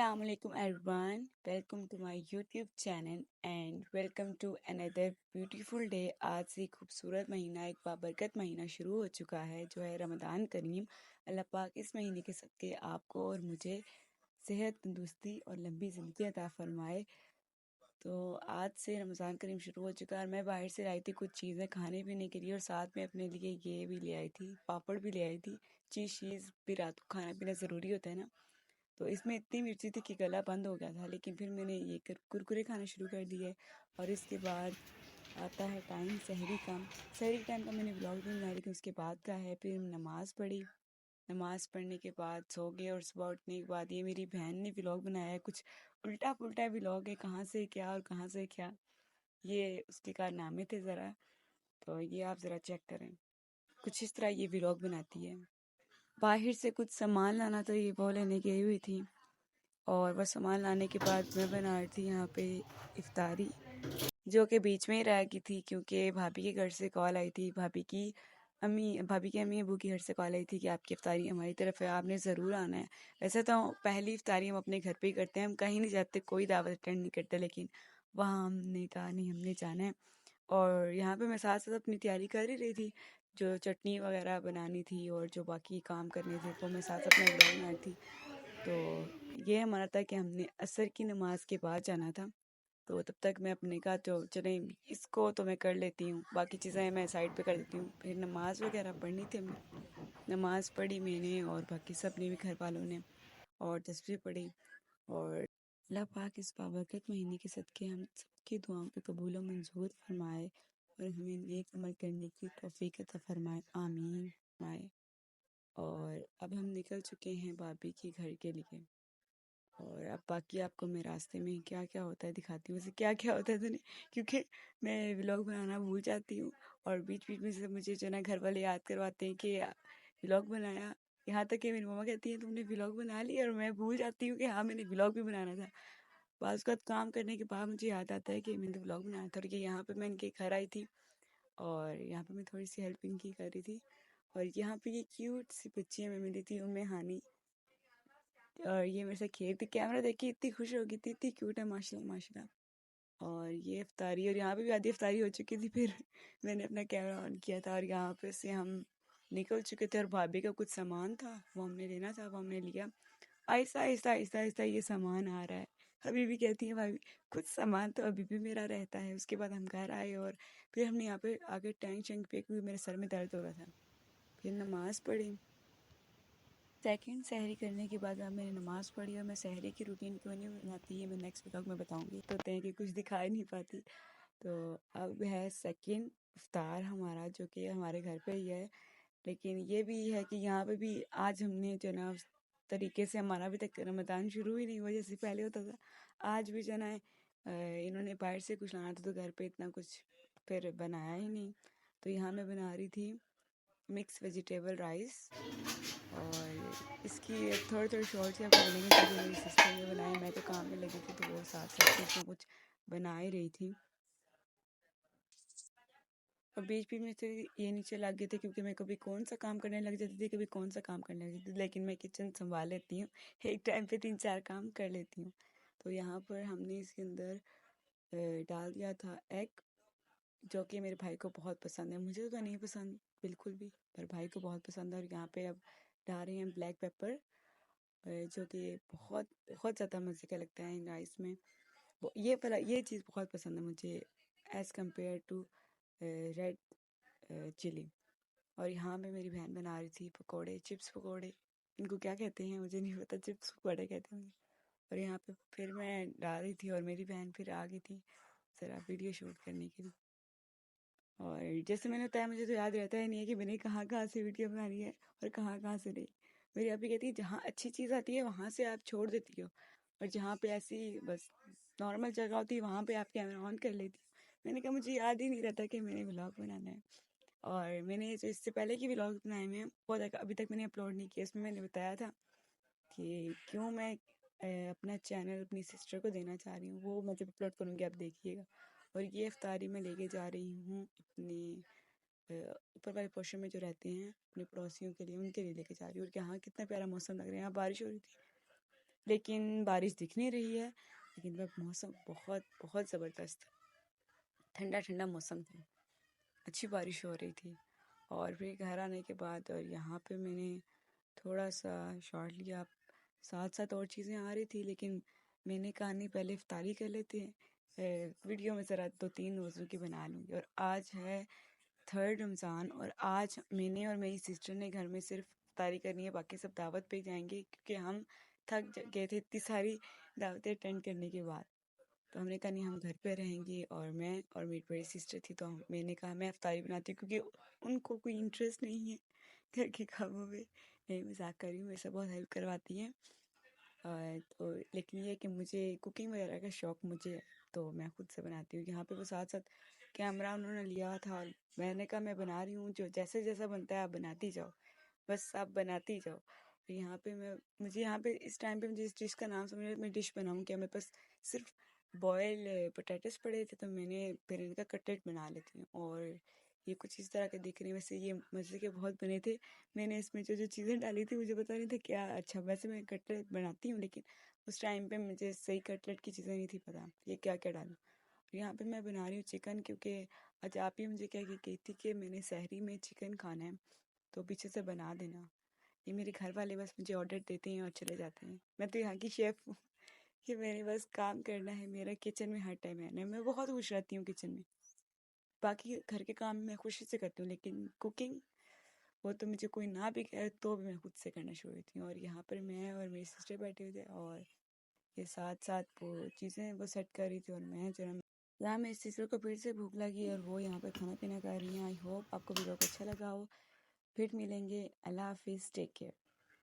Assalamualaikum everyone. Welcome to my YouTube channel and welcome to another beautiful day. आज से खूबसूरत महीना एक बाबरकत महीना शुरू हो चुका है जो है रमज़ान करीम। अल्लाह पाक इस महीने के सदक़े आपको और मुझे सेहत, तंदुरुस्ती और लंबी ज़िंदगी अता फरमाए। तो आज से रमज़ान करीम शुरू हो चुका है और मैं बाहर से लाई थी कुछ चीज़ें खाने पीने के लिए और साथ में अपने लिए ये भी ले आई थी, पापड़ भी ले आई थी। चीज़ भी रात को खाना पीना ज़रूरी होता है ना। तो इसमें इतनी मिर्ची थी कि गला बंद हो गया था, लेकिन फिर मैंने ये कुरकुरे खाना शुरू कर दिए। और इसके बाद आता है टाइम सहरी का। सहरी टाइम का मैंने व्लॉग नहीं बना, लेकिन उसके बाद का है। फिर नमाज़ पढ़ी, नमाज़ पढ़ने के बाद सो गए और सुबह उठने के बाद ये मेरी बहन ने व्लॉग बनाया है। कुछ उल्टा पुल्टा व्लॉग है, कहाँ से क्या और कहाँ से क्या, ये उसके कारनामे थे ज़रा। तो ये आप ज़रा चेक करें, कुछ इस तरह ये व्लॉग बनाती है। बाहर से कुछ सामान लाना तो ये वो लेने गई हुई थी और वह सामान लाने के बाद मैं बना रही थी यहाँ पे इफ्तारी, जो कि बीच में ही रह गई थी क्योंकि भाभी के घर से कॉल आई थी। भाभी के अम्मी अबू के घर से कॉल आई थी कि आपकी इफ्तारी हमारी तरफ है, आपने ज़रूर आना है। वैसे तो पहली इफ्तारी हम अपने घर पे ही करते हैं, हम कहीं नहीं जाते, कोई दावत अटेंड नहीं करते, लेकिन वहाँ हमने कहा नहीं, हमने जाना है। और यहाँ पे मैं साथ साथ अपनी तैयारी कर ही रही थी, जो चटनी वगैरह बनानी थी और जो बाकी काम करने थे वो मैं साथ अपना व्लॉग बना रही थी। तो ये हमारा था कि हमने असर की नमाज के बाद जाना था। तो तब तक मैं अपने का तो चले, इसको तो मैं कर लेती हूँ, बाकी चीज़ें मैं साइड पे कर देती हूँ। फिर नमाज़ वगैरह पढ़नी थी हमें, नमाज़ पढ़ी मैंने और बाकी सब ने भी, घर वालों ने, और तस्बीह पढ़ी। और अल्लाह पाक इस बाबरकत महीने के सदक़े हम सबकी दुआओं को कबूल और मंजूर फरमाए और हमें नेक अमल करने की तौफीक अता फरमाए, आमीन फरमाए। और अब हम निकल चुके हैं भाभी के घर के लिए। और अब बाकी आपको मैं रास्ते में क्या क्या होता है दिखाती हूँ। वैसे क्या क्या होता है तो नहीं, क्योंकि मैं व्लॉग बनाना भूल जाती हूँ और बीच बीच में से मुझे जो ना घर वाले याद करवाते हैं कि व्लॉग बनाया। यहाँ तक कि मेरी मम्मा कहती है तुमने व्लॉग बना लिया, और मैं भूल जाती हूँ कि हाँ मैंने व्लॉग भी बनाना था। बाज़ वक़्त काम करने के बाद मुझे याद आता है कि मैंने तो व्लॉग बनाया था। और ये यहाँ पे मैं इनके घर आई थी और यहाँ पे मैं थोड़ी सी हेल्प इनकी कर रही थी। और यहाँ पे ये क्यूट सी बच्ची हमें मिली थी, उम्मे हानी, और ये मेरे साथ खेल थी। कैमरा देख के इतनी खुश हो गई थी, इतनी क्यूट है माशाल्लाह माशाल्लाह। और ये इफ्तारी, और यहाँ पे भी आधी इफ्तारी हो चुकी थी, फिर मैंने अपना कैमरा ऑन किया था और यहाँ पे से हम निकल चुके थे। और भाभी का कुछ सामान था वो हमने लेना था, वो हमने लिया। आहिस्ता आहिस्ता आहिस्ता आहिस्ता ये सामान आ रहा है। अभी भी कहती है भाभी कुछ सामान तो अभी भी मेरा रहता है। उसके बाद हम घर आए और फिर हमने यहाँ पे आगे टैंक शैंक पे, क्योंकि मेरे सर में दर्द हो रहा था, फिर नमाज़ पढ़ी। सेकंड सहरी करने के बाद अब मैंने नमाज़ पढ़ी। और मैं सहरी की रूटीन क्यों नहीं बनाती ये मैं नेक्स्ट व्लॉग में बताऊंगी, तो होते हैं कि कुछ दिखा ही नहीं पाती। तो अब है सेकंड इफ्तार हमारा, जो कि हमारे घर पे ही है। लेकिन ये भी है कि यहाँ पे भी आज हमने जो ना उस तरीके से, हमारा अभी तक रमज़ान शुरू ही नहीं हुआ जैसे पहले होता था। आज भी जो ना इन्होंने बाहर से कुछ लाना था तो घर पे इतना कुछ फिर बनाया ही नहीं। तो यहाँ मैं बना रही थी मिक्स वेजिटेबल राइस। और इसकी थोड़ी थोड़ी शॉर्ट्स आपको मिलेंगे क्योंकि मेरी सिस्टर ने बनाई, मैं तो काम में लगी थी, तो वो साथ साथ कुछ ना कुछ बना ही रही थी। और बीच बीच में से ये नीचे लग गए थे क्योंकि मैं कभी कौन सा काम करने लग जाती थी, कभी कौन सा काम करने लग जाती थी, लेकिन मैं किचन संभाल लेती हूँ, एक टाइम पे 3-4 काम कर लेती हूँ। तो यहाँ पर हमने इसके अंदर डाल दिया था एग, जो कि मेरे भाई को बहुत पसंद है। मुझे तो नहीं पसंद बिल्कुल भी, पर भाई को बहुत पसंद है। और यहाँ पे अब डाल रहे हैं ब्लैक पेपर, जो कि बहुत बहुत ज़्यादा मज़े का लगता है इन राइस में। ये चीज़ बहुत पसंद है मुझे as compared to red chilli. और यहाँ पे मेरी बहन बना रही थी पकोड़े, चिप्स पकोड़े, इनको क्या कहते हैं मुझे नहीं पता, चिप्स पकोड़े कहते हैं। और यहाँ पे फिर मैं डाल रही थी और मेरी बहन फिर आ गई थी ज़रा वीडियो शूट करने के लिए। और जैसे मैंने बताया, मुझे तो याद रहता ही नहीं है कि मैंने कहाँ कहाँ से वीडियो बनानी है और कहाँ कहाँ से नहीं। मेरी अभी कहती है जहाँ अच्छी चीज़ आती है वहाँ से आप छोड़ देती हो, और जहाँ पे ऐसी बस नॉर्मल जगह होती है वहाँ पे आप कैमरा ऑन कर लेती हो। मैंने कहा मुझे याद ही नहीं रहता कि मैंने व्लॉग बनाना है। और मैंने जो इससे पहले की व्लॉग बनाए हुए हैं वो अभी तक मैंने अपलोड नहीं किया। इसमें मैंने बताया था कि क्यों मैं अपना चैनल अपनी सिस्टर को देना चाह रही हूँ, वो मैं जब अपलोड करूँगी आप देखिएगा। और ये इफ्तारी मैं लेके जा रही हूँ अपने ऊपर वाले पोर्शन में जो रहते हैं अपने पड़ोसियों के लिए, उनके लिए लेके जा रही हूँ। और यहाँ कितना प्यारा मौसम लग रहा है, यहाँ बारिश हो रही थी लेकिन बारिश दिख नहीं रही है। लेकिन वह मौसम बहुत बहुत ज़बरदस्त, ठंडा ठंडा मौसम था, अच्छी बारिश हो रही थी। और फिर घर आने के बाद और यहाँ पे मैंने थोड़ा सा शॉर्ट लिया, साथ साथ और चीज़ें आ रही थी, लेकिन मैंने कहा नहीं, पहले इफ्तारी कर लेते हैं, फिर वीडियो में ज़रा 2-3 वज़ू की बना लूँगी। और आज है 3rd रमज़ान, और आज मैंने और मेरी सिस्टर ने घर में सिर्फ इफ्तारी करनी है, बाकी सब दावत पे जाएंगे, क्योंकि हम थक गए थे इतनी सारी दावतें अटेंड करने के बाद। तो हमने कहा नहीं, हम घर पे रहेंगे। और मैं और मेरी बड़ी सिस्टर थी, तो मैंने कहा मैं इफ्तारी बनाती हूँ, क्योंकि उनको कोई इंटरेस्ट नहीं है घर के कामों में। नहीं, मजाक कर रही हूँ, मेरे से बहुत हेल्प करवाती हैं। तो लेकिन ये है कि मुझे कुकिंग वगैरह का शौक मुझे है, तो मैं खुद से बनाती हूँ। यहाँ पे वो साथ साथ कैमरा उन्होंने लिया था, और मैंने कहा मैं बना रही हूँ, जो जैसे जैसा बनता है आप बनाती जाओ, बस आप बनाती जाओ। तो यहाँ पे मुझे यहाँ पे इस टाइम पे मुझे इस डिश का नाम समझ, मैं डिश बनाऊँ क्या, मेरे पास सिर्फ बॉयल पोटैटोस पड़े थे, तो मैंने फिर इनका कटलेट बना लेती हूँ। और ये कुछ इस तरह के दिख रहे हैं, वैसे ये मज़े के बहुत बने थे। मैंने इसमें जो जो चीज़ें डाली थी मुझे पता नहीं था क्या। अच्छा, वैसे मैं कटलेट बनाती हूँ, लेकिन उस टाइम पे मुझे सही कटलेट की चीज़ें नहीं थी पता, ये क्या क्या डालूँ। यहाँ पे मैं बना रही हूँ चिकन, क्योंकि आज आप ही मुझे कह के गई थी कि मैंने सहरी में चिकन खाना है, तो पीछे से बना देना। ये मेरे घर वाले बस मुझे ऑर्डर देते हैं और चले जाते हैं। मैं तो यहाँ की शेफ़ हूँ कि मैंने बस काम करना है, मेरा किचन में हर टाइम रहना है। मैं बहुत खुश रहती हूँ किचन में। बाकी घर के काम मैं खुशी से करती हूँ, लेकिन कुकिंग, वो तो मुझे कोई ना भी कहे तो भी मैं खुद से करना शुरू करती हूँ। और यहाँ पर मैं और मेरी सिस्टर बैठे हुए थे, और ये साथ साथ वो चीज़ें वो सेट कर रही थी, और मैं जरा यहाँ मेरी सिस्टर को फिर से भूख लगी, और वो यहाँ पे खाना पीना कर रही हैं। आई होप आपको वीडियो को अच्छा लगा हो। फिर मिलेंगे। अल्लाह हाफिज़, टेक केयर।